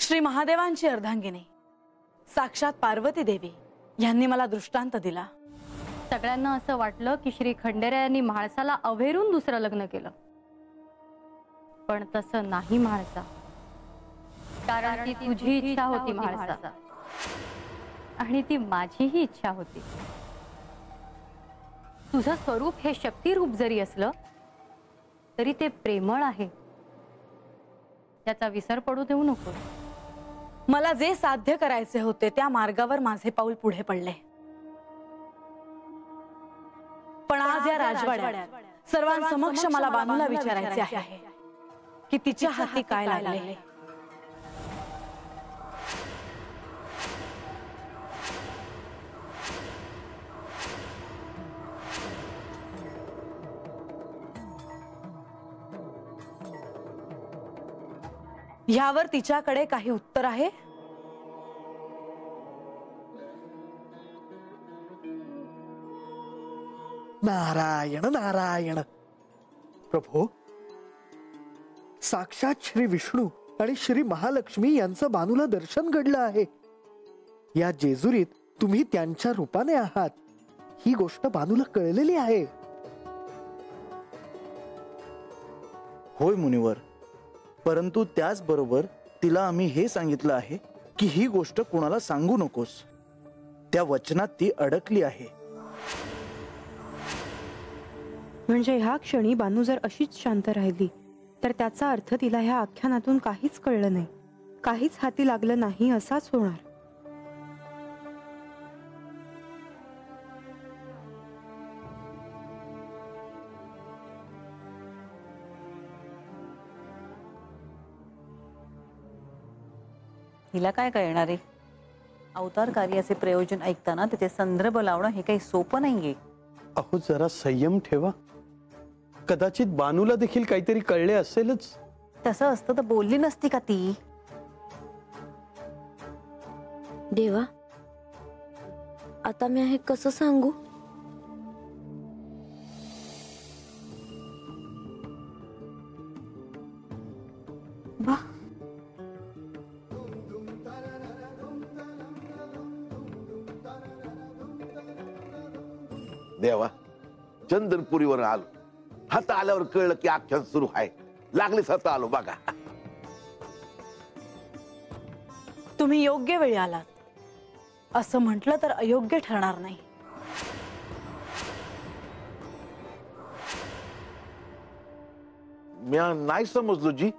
श्री महादेवांची अर्धांगिनी साक्षात पार्वती देवी यांनी मला दृष्टांत दिला। सगळ्यांना असं वाटलं की श्री खंडेराय यांनी म्हाळसाला अवेरून दुसरं लग्न केलं, पण तसं नाही म्हाळसा, कारण ती तुझी इच्छा होती म्हाळसा, आणि ती माझीही इच्छा होती। तुझं स्वरूप हे शक्ती रूप जरी असलं तरी ते प्रेमळ आहे, त्याचा विसर पडू देऊ नको। मला जे साध्य करायचे होते त्या मार्गावर माझे पाऊल पुढे पडले, पण आज या राजवाड्यात सर्वांसमक्ष मला बानूला विचारायचे आहे की तिच्या हाती काय लागले। यावर तिच्याकडे काही उत्तर आहे? नारायण नारायण। प्रभो, साक्षात श्री विष्णू आणि श्री महालक्ष्मी यांचं बानूला दर्शन घडलं आहे। या जेजुरीत तुम्ही त्यांच्या रूपाने आहात ही गोष्ट बानूला कळलेली आहे। होय मुनिवर, परंतु त्याचबरोबर तिला आम्ही हे सांगितलं आहे की ही गोष्ट कोणाला सांगू नकोस, त्या वचनात ती अडकली आहे। म्हणजे ह्या क्षणी बानू जर अशीच शांत राहिली तर त्याचा अर्थ तिला ह्या आख्यानातून काहीच कळलं नाही, काहीच हाती लागलं नाही असाच होणार। हिला काय कळणार आहे? अवतार कार्याचे प्रयोजन ऐकताना तिथे संदर्भ लावणं हे काही सोपं नाहीये। अहो जरा संयम ठेवा, कदाचित बानूला देखील काहीतरी कळले असेलच। तसं असतं तर बोलली नसती का ती? देवा, आता मी हे कसं सांगू? देवा, चंदनपुरीवर आलो, हात आल्यावर कळलं की आख्यान सुरू आहे, लागलीच हात आलो बघा। तुम्ही योग्य वेळी आलात, असं म्हटलं तर अयोग्य ठरणार नाही। मी नाही समजलो जी।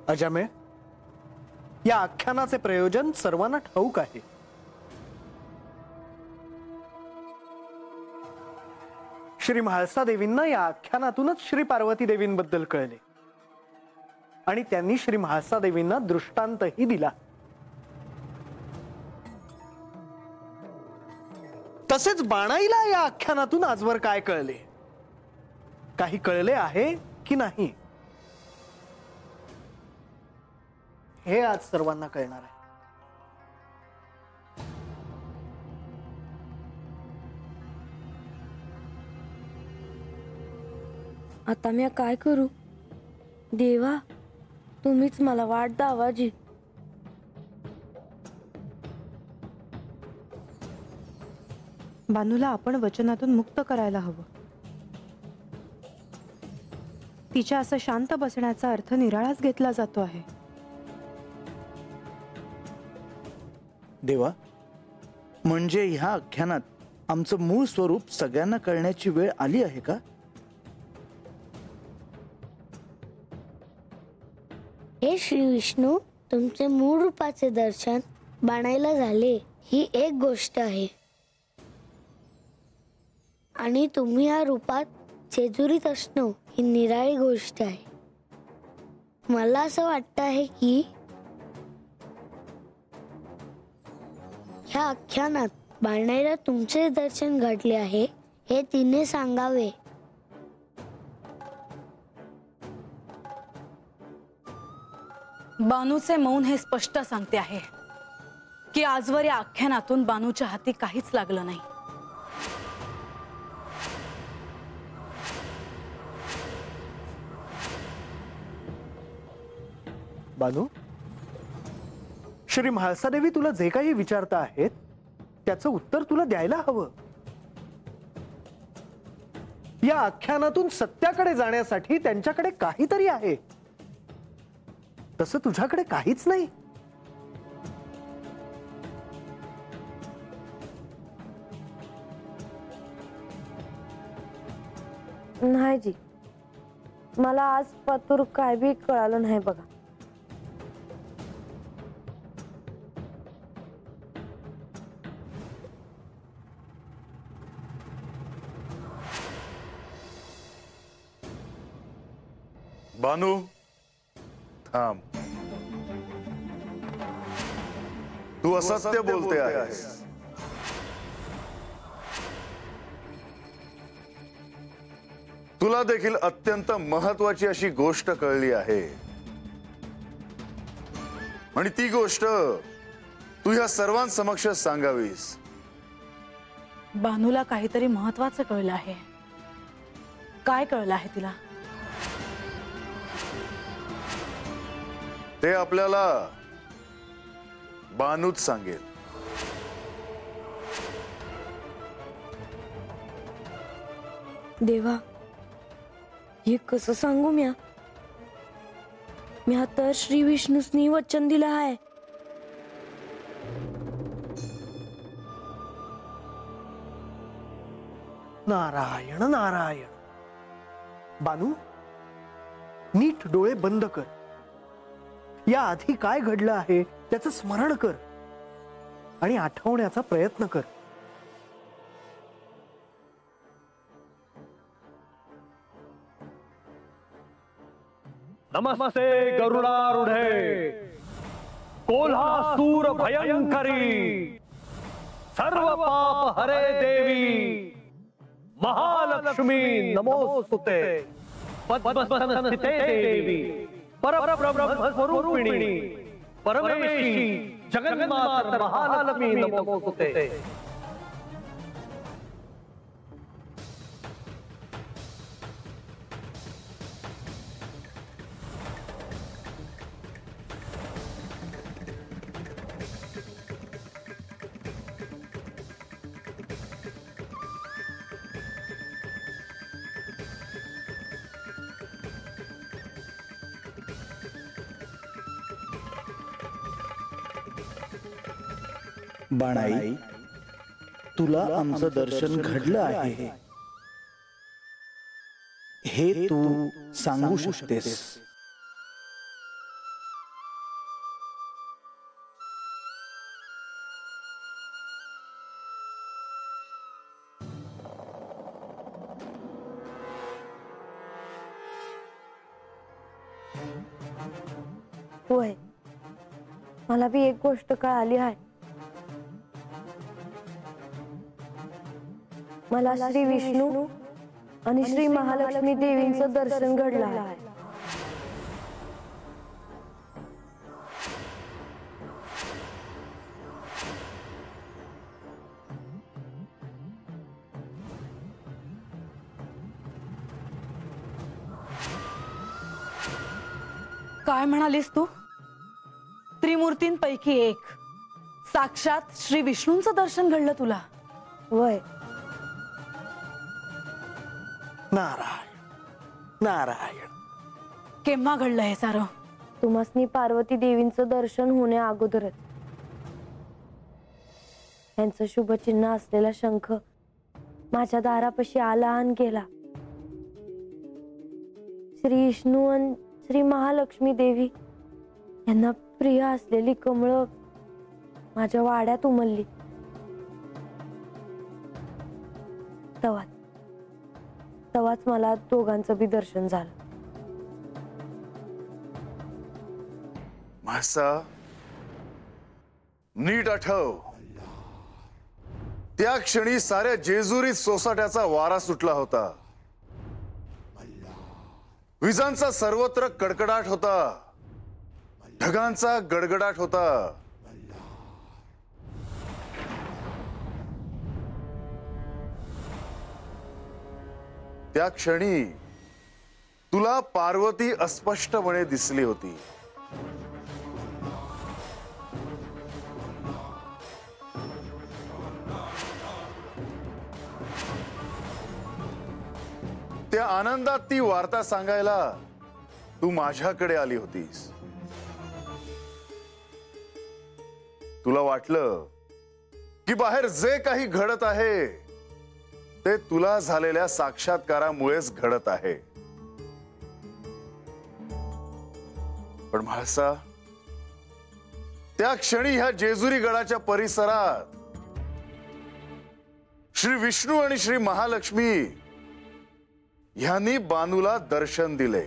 अजामे, या आख्यानाचे प्रयोजन सर्वांना ठाऊक आहे। श्री म्हाळसा देवींना या आख्यानातूनच श्री पार्वती देवींबद्दल कळले आणि त्यांनी श्री म्हाळसा देवींना दृष्टांतही दिला। तसेच बाणाईला या आख्यानातून आजवर काय कळले, काही कळले आहे की नाही, हे आज सर्वांना कळणार आहे। आता मी काय करू? देवा, तुम्हीच मला वाट दावाजी। बानूला आपण वचनातून मुक्त करायला हवं। तिच्या असं शांत बसण्याचा अर्थ निराळाच घेतला जातो आहे। देवा, म्हणजे ह्या आख्यानात आमचं मूळ स्वरूप सगळ्यांना कळण्याची वेळ आली आहे का? हे श्री विष्णू, तुमचे मूळ रूपाचे दर्शन बाणाईला झाले ही एक गोष्ट आहे, आणि तुम्ही या रूपात जेजुरीत असणं ही निराळी गोष्ट आहे। मला असं वाटतं आहे की ह्या आख्यानात बाणाईला तुमचे दर्शन घडले आहे हे तिने सांगावे। बानूचे मौन हे स्पष्ट सांगते आहे की आजवर या आख्यानातून बानूच्या हाती काहीच लागलं नाही। बानू, श्री म्हाळसादेवी तुला जे काही विचारता आहेत त्याचं उत्तर तुला द्यायला हवं. या आख्यानातून सत्याकडे जाण्यासाठी त्यांच्याकडे काहीतरी आहे, तसं तुझ्याकडे काहीच नाही. नाही जी, मला आज पातूर काय बी कळालं नाही बघा. बानू थांब, तू असत्य बोलते आहेस. तुला देखील अत्यंत महत्वाची अशी गोष्ट कळली आहे आणि ती गोष्ट तू ह्या सर्वांसमक्ष सांगावीस. बानूला काहीतरी महत्वाचं कळलं आहे. काय कळलं आहे तिला? ते आपल्याला बानूच सांगेल. देवा, हे कसं सांगू म्या? म्या तर श्री विष्णूसनी वचन दिलं आहे. नारायण नारायण. बानू, नीट डोळे बंद कर. या आधी काय घडलं आहे त्याचं स्मरण कर आणि आठवण्याचा प्रयत्न कर. नमस्ते गरुडारूढे, कोल्हासूर भयंकरी, सर्व पाप हरे देवी, महालक्ष्मी नमोस्तुते, पद्मस्थन स्थिते देवी, परब्रह्म स्वरूपिणी, परमेशी जगन्माता महालक्ष्मी नमोस्तुते. बाणाई, तुला आमचं दर्शन घडलं आहे हे तू सांगू शकतेस. होय, मला बी एक गोष्ट कळाली आहे. मला श्री विष्णू आणि श्री महालक्ष्मी देवींचं दर्शन घडलं आहे. काय म्हणालीस तू? त्रिमूर्तींपैकी एक साक्षात श्री विष्णूंचं दर्शन घडलं तुला? वय. नारायण नारायण. केव्हा घडलं हे सारं? तुम्हासनी पार्वती देवींचं दर्शन होण्या अगोदरच यांचं शुभचिन्ह असलेला शंख माझ्या दारापाशी आला आणि गेला. श्री विष्णू आणि श्री महालक्ष्मी देवी यांना प्रिय असलेली कमळं माझ्या वाड्यात उमलली. तवाच मला दोघांचं बी दर्शन झालं. म्हाळसा, नीट आठव, त्या क्षणी साऱ्या जेजुरीत सोसाट्याचा वारा सुटला होता. विजांचा सर्वत्र कडकडाट होता, ढगांचा गडगडाट होता. त्या क्षणी तुला पार्वती अस्पष्टपणे दिसली होती. त्या आनंदात ती वार्ता सांगायला तू माझ्याकडे आली होतीस. तुला वाटलं की बाहेर जे काही घडत आहे ते तुला झालेल्या साक्षात्कारामुळेच घडत आहे. पण म्हाळसा, त्या क्षणी ह्या जेजुरी गडाच्या परिसरात श्री विष्णू आणि श्री महालक्ष्मी ह्यांनी बानूला दर्शन दिले.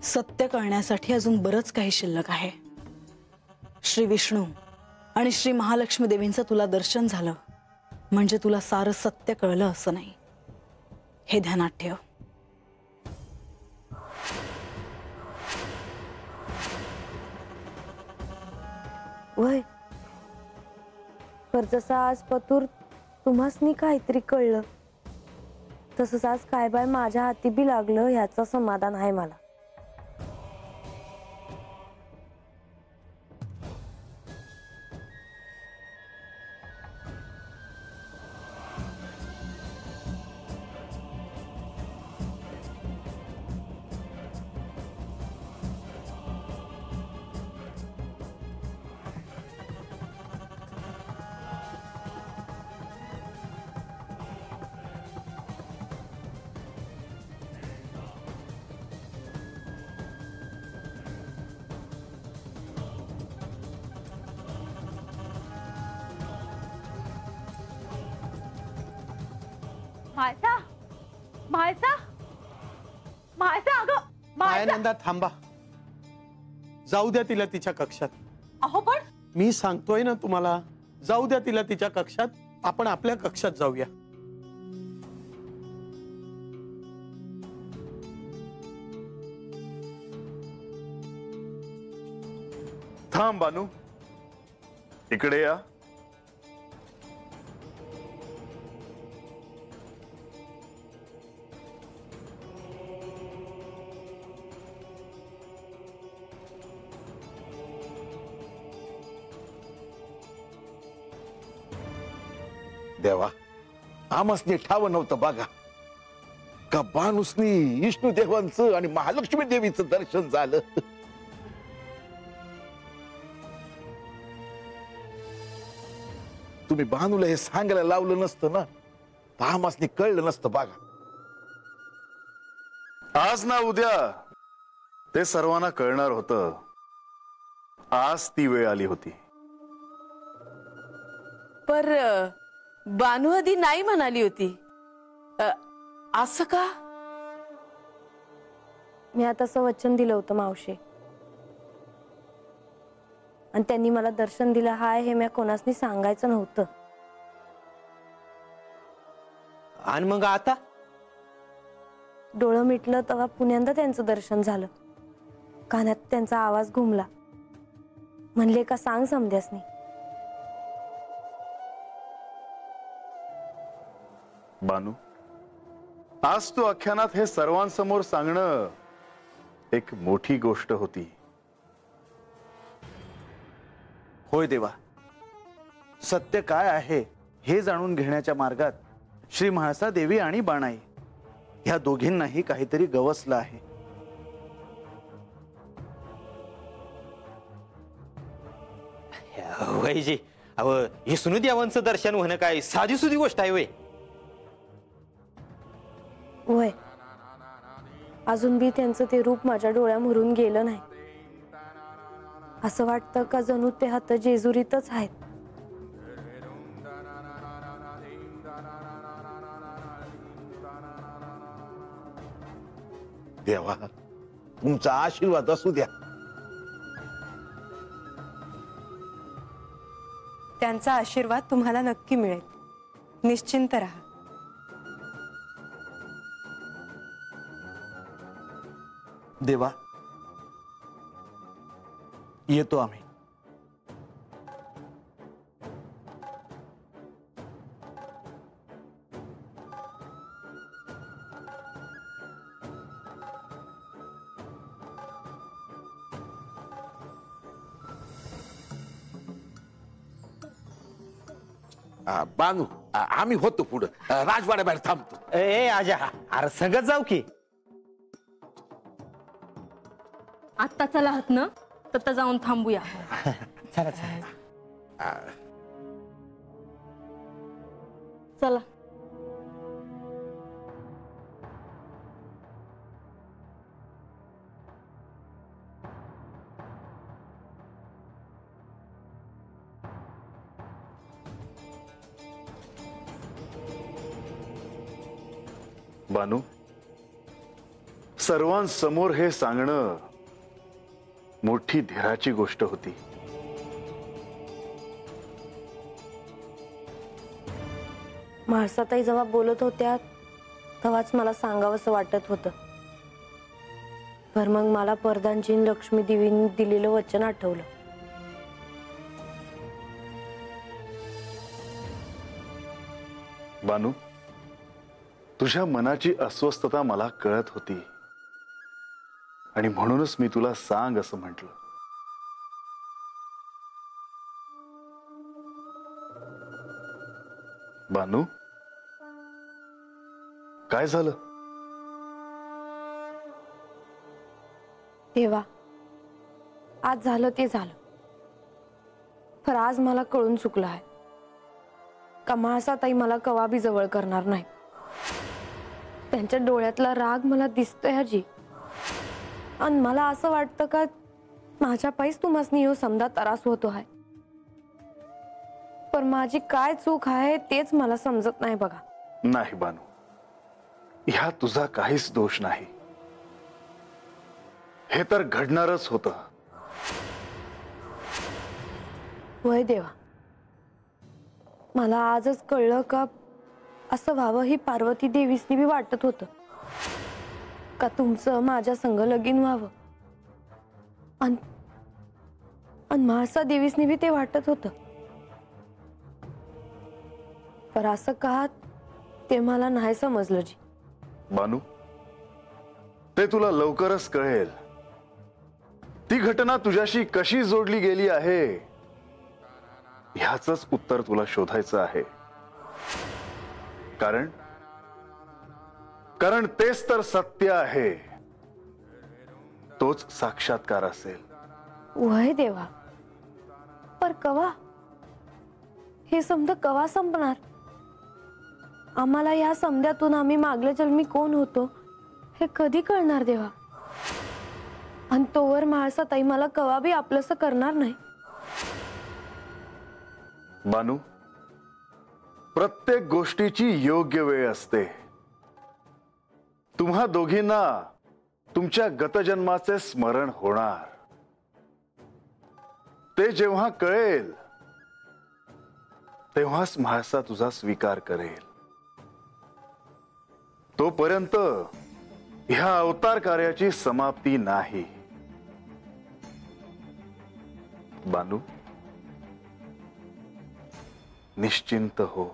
सत्य कळण्यासाठी अजून बरंच काही शिल्लक आहे. श्री विष्णू आणि श्री महालक्ष्मी देवींचं तुला दर्शन झालं म्हणजे तुला सारं सत्य कळलं असं नाही, हे ध्यानात ठेव. वय पर जसं आज पतूर तुम्हासनी काहीतरी कळलं तसंच आज काय बाय माझ्या हाती बी लागलं ह्याचं समाधान आहे मला. म्हाळसा, म्हाळसा, म्हाळसा, अगं म्हाळसा. नंदा थांबा, जाऊ द्या तिला तिच्या कक्षात. अहो पण मी सांगतोय ना तुम्हाला, जाऊ द्या तिला तिच्या कक्षात. आपण आपल्या कक्षात जाऊया. थांब बानू, इकडे या. देवा, आमसने ठाव नव्हतं बघा का बानुसनी विष्णू देवांचं आणि महालक्ष्मी देवीचं दर्शन झालं. तुम्ही बानूला हे सांगायला लावलं नसतं ना तर आमसने कळलं नसतं बघा. आज ना उद्या ते सर्वांना कळणार होतं. आज ती वेळ आली होती. पर बानू आधी नाही म्हणाली होती, असं का? मी आता असं वचन दिलं होतं मावशी, आणि त्यांनी मला दर्शन दिलं हाय हे मी कोणासनी सांगायचं नव्हतं. आणि मग आता डोळं मिटलं तेव्हा पुण्यांदा त्यांचं दर्शन झालं. कानात त्यांचा आवाज घुमला. म्हणले का सांग समध्यासनी. बानू, आज तू आख्यानात हे सर्वांसमोर सांगणं एक मोठी गोष्ट होती. होय देवा, सत्य काय आहे हे जाणून घेण्याच्या मार्गात श्री म्हाळसा देवी आणि बाणाई ह्या दोघींनाही काहीतरी गवसलं आहे. वैजी, अव विष्णू देवांचं दर्शन होणं काय साधी सुधी गोष्ट आहे वय. वय अजून बी त्यांचं ते रूप माझ्या डोळ्यामोरून गेलं नाही. असं वाटतं का जणू ते हात जेजुरीतच आहेत. देवा तुमचा आशीर्वाद असू द्या. त्यांचा आशीर्वाद तुम्हाला नक्की मिळेल, निश्चिंत राहा. देवा येतो आम्ही. बानू आम्ही होतो पुढं राजवाड्याबाहेर थांबतो. ए आजा, अरे सगळं जाऊ की. आत्ता चला आहात ना, तर जाऊन थांबूया. चला चला. चला. बानू, सर्वांसमोर हे सांगणं मोठी धीराची गोष्ट होती. म्हाळसाताई जेव्हा बोलत होत्या तेव्हाच मला सांगावंसं वाटत होतं. पर मग मला परदानजीन लक्ष्मी देवींनी दिलेलं वचन आठवलं. बानू, तुझ्या मनाची अस्वस्थता मला कळत होती आणि म्हणूनच मी तुला सांग असं म्हटलं. बानू, काय झालं? देवा, आज झालं ते झालं. पर आज मला कळून चुकलं आहे का म्हाळसाताई मला कवा बी जवळ करणार नाही. त्यांच्या डोळ्यातला राग मला दिसतोय आजी. आणि मला असं वाटतं का माझ्या पायीच तुम्हासनी ह्यो समजा त्रास होतो आहे. पण माझी काय चूक आहे तेच मला समजत नाही बघा. नाही बानू, ह्या तुझा काहीच दोष नाही. हे तर घडणारच होतं. वय देवा, मला आजच कळलं का असं व्हावं ही पार्वती देवीसनी बी वाटत होतं का तुमचं माझ्या संग लगीन व्हावं. आणि म्हाळसा देवीसनी बी ते वाटत होतं. पर असं का ते मला नाही समजलं जी. बानू, ते तुला लवकरच कळेल. ती घटना तुझ्याशी कशी जोडली गेली आहे ह्याचंच उत्तर तुला शोधायचं आहे. कारण तेच तर सत्य आहे. तोच साक्षात्कार असेल. वय देवा, पर कवा हे समजा कवा संपणार? आम्हाला या समध्यातून आम्ही मागल्या जन्मी कोण होतो हे कधी कळणार देवा? आणि तोवर म्हाळसाताई मला कवा बी आपलंसं करणार नाही. बानू, प्रत्येक गोष्टीची योग्य वेळ असते. तुम्हा दोघींना तुमच्या गतजन्माचे स्मरण होणार. ते जेव्हा कळेल तेव्हाच म्हाळसा तुझा स्वीकार करेल. तोपर्यंत ह्या अवतार कार्याची समाप्ती नाही. बानू, निश्चिंत हो.